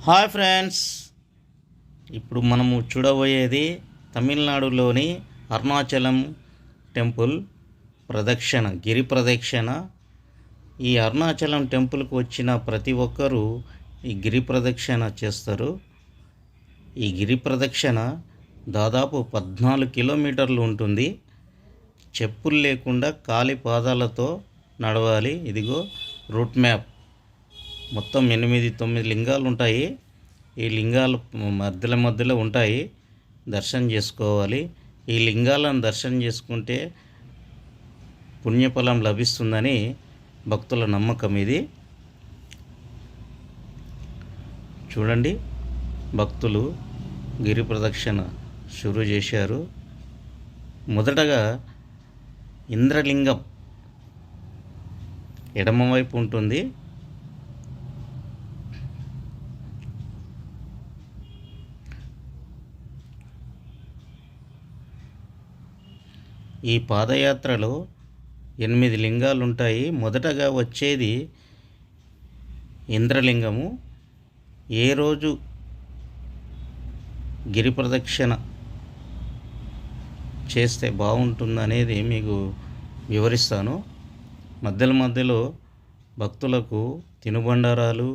Hi friends, ఇప్పుడు మనము చూడబోయేది తమిళనాడులోని అరుణాచలం టెంపుల్ ప్రదక్షిణ, గిరి ప్రదక్షిణ. ఈ అరుణాచలం టెంపుల్కి వచ్చిన ప్రతి ఒక్కరూ ఈ గిరి ప్రదక్షిణ చేస్తారు. ఈ గిరి ప్రదక్షిణ దాదాపు 14 కిలోమీటర్లు ఉంటుంది. చెప్పులు లేకుండా కాలి పాదాలతో నడవాలి. ఇదిగో రూట్ మ్యాప్. మొత్తం 8-9 లింగాలు ఉంటాయి. ఈ లింగాలు మధ్యలో ఉంటాయి. దర్శనం చేసుకోవాలి. ఈ లింగాలను దర్శనం చేసుకుంటే పుణ్యఫలం లభిస్తుందని భక్తుల నమ్మకం. ఇది చూడండి, భక్తులు గిరి ప్రదక్షిణ షురు చేశారు. మొదటగా ఇంద్రలింగం ఎడమవైపు ఉంటుంది. ఈ పాదయాత్రలో 8 లింగాలు ఉంటాయి. మొదటగా వచ్చేది ఇంద్రలింగము. ఏ రోజు గిరి ప్రదక్షిణ చేస్తే బాగుంటుందనేది మీకు వివరిస్తాను. మధ్యలో భక్తులకు తినుబండారాలు,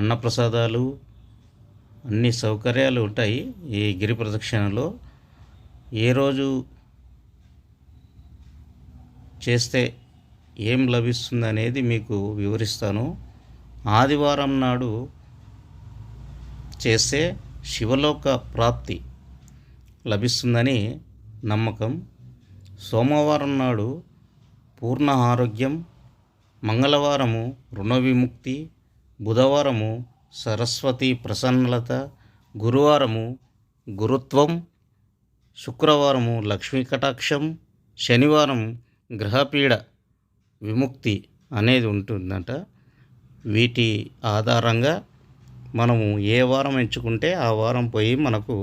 అన్నప్రసాదాలు, అన్ని సౌకర్యాలు ఉంటాయి. ఈ గిరి ప్రదక్షిణలో ఏ రోజు చేస్తే ఏం లభిస్తుంది అనేది మీకు వివరిస్తాను. ఆదివారం నాడు చేస్తే శివలోక ప్రాప్తి లభిస్తుందని నమ్మకం. సోమవారం నాడు పూర్ణ ఆరోగ్యం, మంగళవారము రుణ విముక్తి, బుధవారము సరస్వతి ప్రసన్నత, గురువారము గురుత్వం, శుక్రవారము లక్ష్మీ కటాక్షం, శనివారం గ్రహపీడ విముక్తి అనేది ఉంటుందట. వీటి ఆధారంగా మనము ఏ వారం ఎంచుకుంటే ఆ వారం పోయి మనకు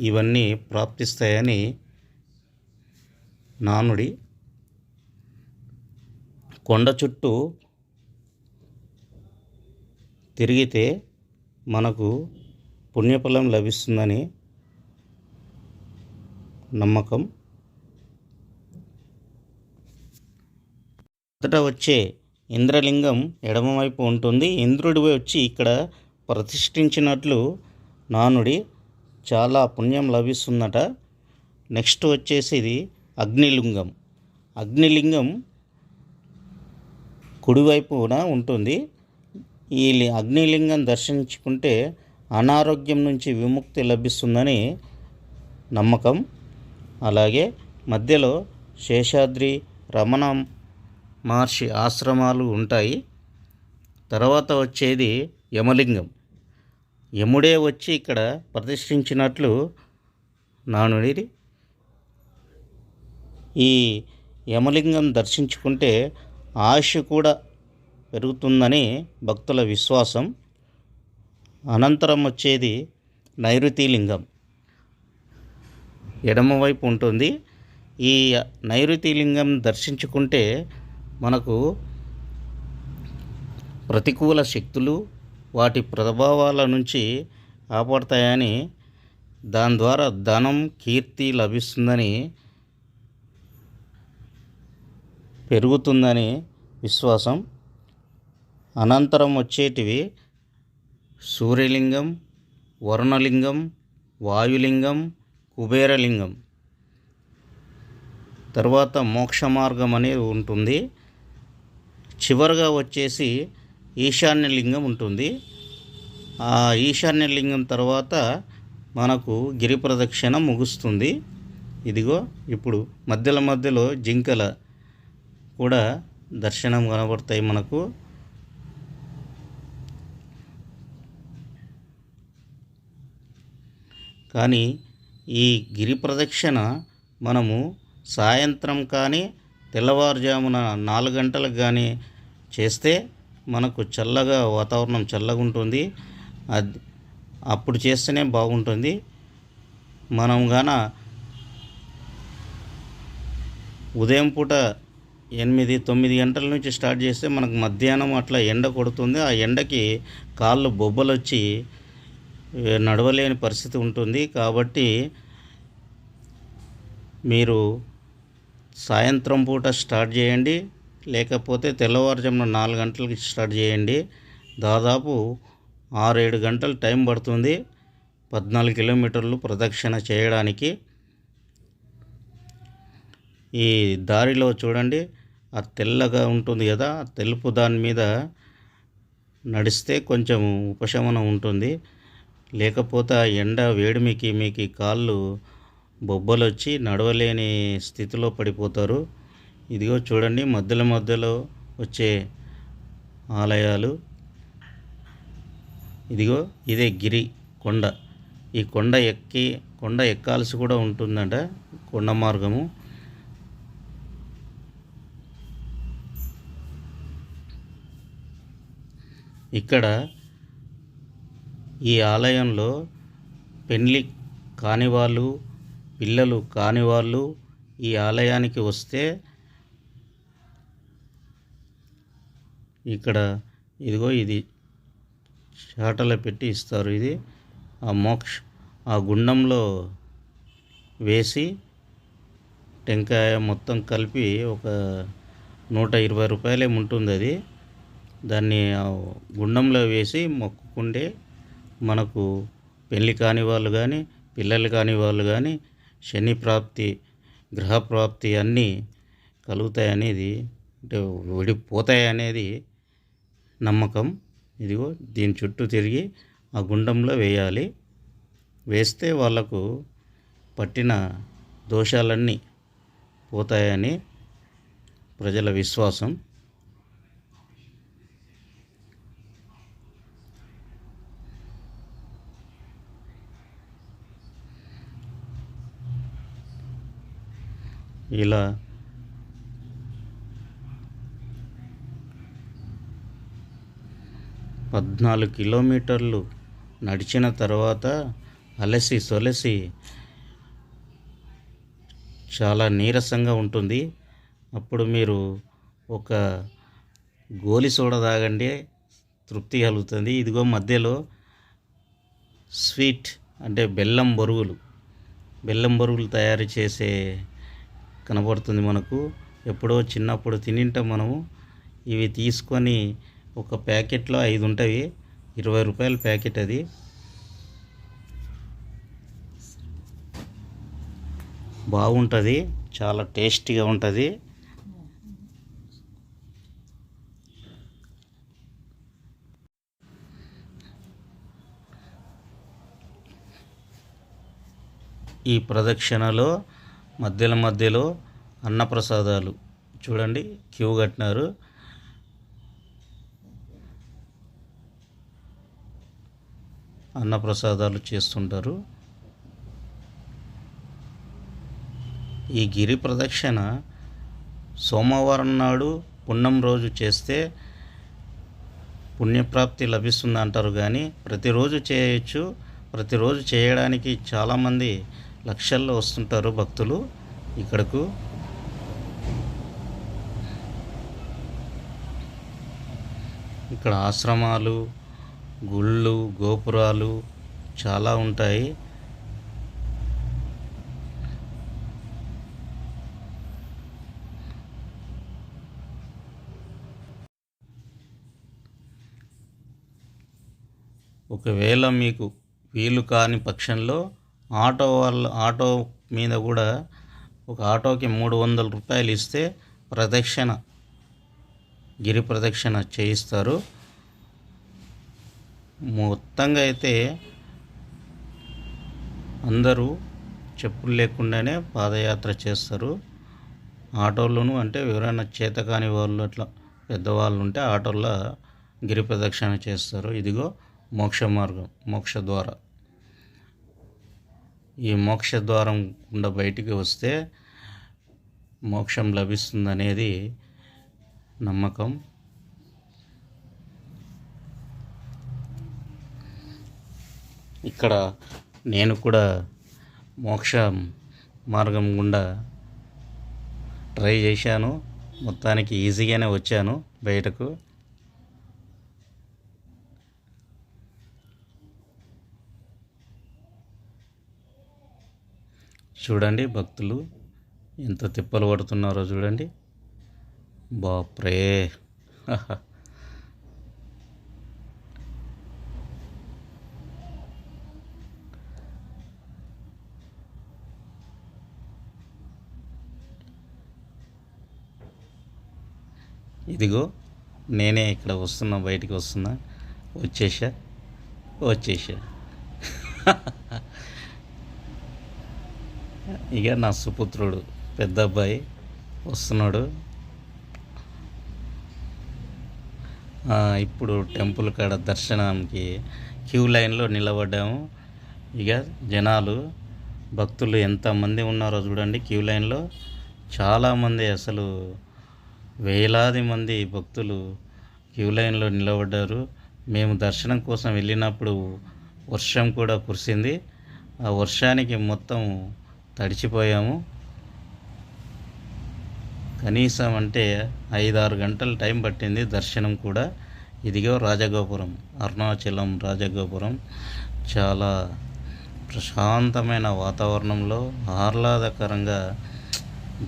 ఇవన్నీ ప్రాప్తిస్తాయని నానుడి. కొండ చుట్టూ తిరిగితే మనకు పుణ్యఫలం లభిస్తుందని నమ్మకం. మొదట వచ్చే ఇంద్రలింగం ఎడమవైపు ఉంటుంది. ఇంద్రుడి వచ్చి ఇక్కడ ప్రతిష్ఠించినట్లు నానుడి. చాలా పుణ్యం లభిస్తుందట. నెక్స్ట్ వచ్చేసి ఇది అగ్నిలింగం. అగ్నిలింగం కుడివైపున ఉంటుంది. ఈ అగ్నిలింగం దర్శించుకుంటే అనారోగ్యం నుంచి విముక్తి లభిస్తుందని నమ్మకం. అలాగే మధ్యలో శేషాద్రి, రమణ మహర్షి ఆశ్రమాలు ఉంటాయి. తర్వాత వచ్చేది యమలింగం. యముడే వచ్చి ఇక్కడ ప్రతిష్ఠించినట్లు నానుడి. ఈ యమలింగం దర్శించుకుంటే ఆయుష్ కూడా పెరుగుతుందని భక్తుల విశ్వాసం. అనంతరం వచ్చేది నైరుతి లింగం, ఎడమవైపు ఉంటుంది. ఈ నైరుతి లింగం దర్శించుకుంటే మనకు ప్రతికూల శక్తులు, వాటి ప్రభావాల నుంచి కాపాడతాయని, దాని ద్వారా ధనం, కీర్తి లభిస్తుందని, పెరుగుతుందని విశ్వాసం. అనంతరం వచ్చేటివి సూర్యలింగం, వరుణలింగం, వాయులింగం, కుబేరలింగం. తర్వాత మోక్ష మార్గం అనేది ఉంటుంది. చివరగా వచ్చేసి ఈశాన్యలింగం ఉంటుంది. ఆ ఈశాన్యలింగం తర్వాత మనకు గిరి ప్రదక్షిణ ముగుస్తుంది. ఇదిగో ఇప్పుడు మధ్యలో జింకల కూడా దర్శనం కనబడతాయి మనకు. కానీ ఈ గిరి ప్రదక్షిణ మనము సాయంత్రం కానీ తెల్లవారుజామున 4 గంటలకు కానీ చేస్తే మనకు చల్లగా, వాతావరణం చల్లగా ఉంటుంది. అప్పుడు చేస్తేనే బాగుంటుంది. మనం గాన ఉదయం పూట 8-9 గంటల నుంచి స్టార్ట్ చేస్తే మనకు మధ్యాహ్నం అట్లా ఎండ కొడుతుంది. ఆ ఎండకి కాళ్ళు బొబ్బలొచ్చి నడవలేని పరిస్థితి ఉంటుంది. కాబట్టి మీరు సాయంత్రం పూట స్టార్ట్ చేయండి, లేకపోతే తెల్లవారుజామున 4 గంటలకి స్టార్ట్ చేయండి. దాదాపు 6-7 గంటలు టైం పడుతుంది 14 కిలోమీటర్లు ప్రదక్షిణ చేయడానికి. ఈ దారిలో చూడండి, ఆ తెల్లగా ఉంటుంది కదా, ఆ తెలుపు దాని మీద నడిస్తే కొంచెం ఉపశమనం ఉంటుంది. లేకపోతే ఆ ఎండ వేడిమికి మీకు కాళ్ళు బొబ్బలొచ్చి నడవలేని స్థితిలో పడిపోతారు. ఇదిగో చూడండి, మధ్యలో మధ్యలో వచ్చే ఆలయాలు. ఇదిగో ఇదే గిరి కొండ. ఈ కొండ ఎక్కాల్సి కూడా ఉంటుందంట, కొండ మార్గము. ఇక్కడ ఈ ఆలయంలో పెళ్ళి కాని వాళ్ళు, పిల్లలు కాని వాళ్ళు ఈ ఆలయానికి వస్తే ఇక్కడ ఇదిగో ఇది చాటలో పెట్టి ఇస్తారు. ఇది ఆ గుండంలో వేసి టెంకాయ మొత్తం కలిపి ఒక 120 రూపాయలే ఉంటుంది. అది దాన్ని గుండంలో వేసి మొక్కుకుంటే మనకు పెళ్ళి కాని వాళ్ళు కానీ, పిల్లలు కాని వాళ్ళు కానీ శని ప్రాప్తి, గ్రహ ప్రాప్తి అన్నీ కలుగుతాయనేది, అంటే విడిపోతాయనేది నమ్మకం. ఇదిగో దీని చుట్టూ తిరిగి ఆ గుండంలో వేయాలి. వేస్తే వాళ్ళకు పట్టిన దోషాలన్నీ పోతాయని ప్రజల విశ్వాసం. ఇలా 14 కిలోమీటర్లు నడిచిన తర్వాత అలసి సొలసి చాలా నీరసంగా ఉంటుంది. అప్పుడు మీరు ఒక గోలి సోడా తాగండి, తృప్తి కలుగుతుంది. ఇదిగో మధ్యలో స్వీట్ అంటే బెల్లం బొరుగులు తయారు చేసే కనబడుతుంది మనకు. ఎప్పుడో చిన్నప్పుడు తినింటాం మనము. ఇవి తీసుకొని ఒక ప్యాకెట్లో 5 ఉంటాయి, 20 రూపాయల ప్యాకెట్. అది బాగుంటుంది, చాలా టేస్టీగా ఉంటుంది. ఈ ప్రదక్షిణలో మధ్యలో అన్నప్రసాదాలు చూడండి, క్యూ కట్టినారు. అన్నప్రసాదాలు చేస్తుంటారు. ఈ గిరి ప్రదక్షిణ సోమవారం నాడు పున్నం రోజు చేస్తే పుణ్యప్రాప్తి లభిస్తుంది అంటారు, కానీ ప్రతిరోజు చేయొచ్చు. ప్రతిరోజు చేయడానికి చాలామంది లక్షల్లో వస్తుంటారు భక్తులు ఇక్కడకు. ఇక్కడ ఆశ్రమాలు, గుళ్ళు, గోపురాలు చాలా ఉంటాయి. ఒకవేళ మీకు వీలు కాని పక్షంలో ఆటో మీద కూడా ఒక ఆటోకి 300 రూపాయలు ఇస్తే గిరి ప్రదక్షిణ చేయిస్తారు. మొత్తంగా అయితే అందరూ చెప్పులు లేకుండానే పాదయాత్ర చేస్తారు. ఆటోలోను, అంటే ఎవరైనా చేతకాని వాళ్ళు అట్లా పెద్దవాళ్ళు ఉంటే ఆటోల్లో గిరి ప్రదక్షిణ చేస్తారు. ఇదిగో మోక్ష మార్గం, మోక్ష ద్వారం. ఈ మోక్ష ద్వారం గుండా బయటికి వస్తే మోక్షం లభిస్తుందనేది నమ్మకం. ఇక్కడ నేను కూడా మోక్ష మార్గం గుండా ట్రై చేశాను. మొత్తానికి ఈజీగానే వచ్చాను బయటకు. చూడండి భక్తులు ఎంత తిప్పలు పడుతున్నారో చూడండి. బాప్రే. ఇదిగో నేనే ఇక్కడ వస్తున్నా, బయటికి వస్తున్నా. వచ్చేసా. ఇక నా సుపుత్రుడు పెద్ద అబ్బాయి వస్తున్నాడు. ఇప్పుడు టెంపుల్ కాడ దర్శనానికి క్యూ లైన్లో నిలబడ్డాము. ఇక జనాలు భక్తులు ఎంతమంది ఉన్నారో చూడండి క్యూ లైన్లో. చాలామంది, అసలు వేలాది మంది భక్తులు క్యూ లైన్లో నిలబడ్డారు. మేము దర్శనం కోసం వెళ్ళినప్పుడు వర్షం కూడా కురిసింది. ఆ వర్షానికి మొత్తం తడిచిపోయాము. కనీసం అంటే 5-6 గంటలు టైం పట్టింది దర్శనం కూడా. ఇదిగో రాజగోపురం, అరుణాచలం రాజగోపురం. చాలా ప్రశాంతమైన వాతావరణంలో ఆహ్లాదకరంగా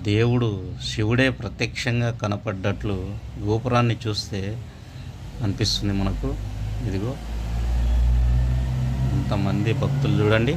దేవుడు శివుడే ప్రత్యక్షంగా కనపడ్డట్లు గోపురాన్ని చూస్తే అనిపిస్తుంది మనకు. ఇదిగో ఇంతమంది భక్తులు చూడండి.